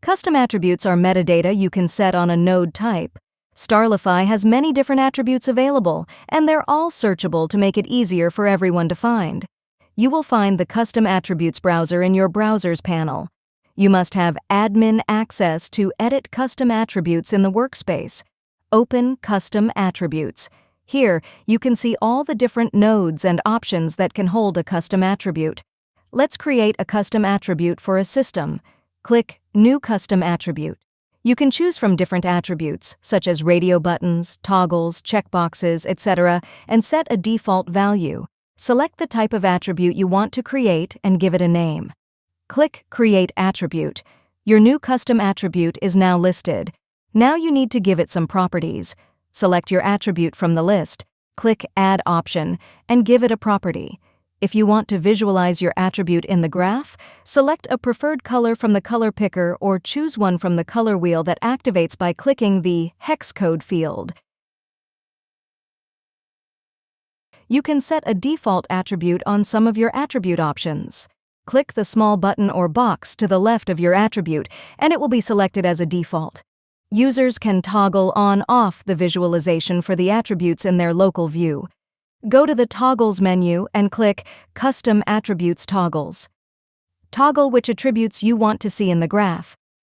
Custom attributes are metadata you can set on a node type. Starlify has many different attributes available, and they're all searchable to make it easier for everyone to find. You will find the Custom Attributes browser in your browser's panel. You must have admin access to edit custom attributes in the workspace. Open Custom Attributes. Here, you can see all the different nodes and options that can hold a custom attribute. Let's create a custom attribute for a system. Click New Custom Attribute. You can choose from different attributes, such as radio buttons, toggles, checkboxes, etc., and set a default value. Select the type of attribute you want to create and give it a name. Click Create Attribute. Your new custom attribute is now listed. Now you need to give it some properties. Select your attribute from the list, click Add option, and give it a property. If you want to visualize your attribute in the graph, select a preferred color from the color picker or choose one from the color wheel that activates by clicking the hex code field. You can set a default attribute on some of your attribute options. Click the small button or box to the left of your attribute, and it will be selected as a default. Users can toggle on/off the visualization for the attributes in their local view. Go to the Toggles menu and click Custom Attributes Toggles. Toggle which attributes you want to see in the graph.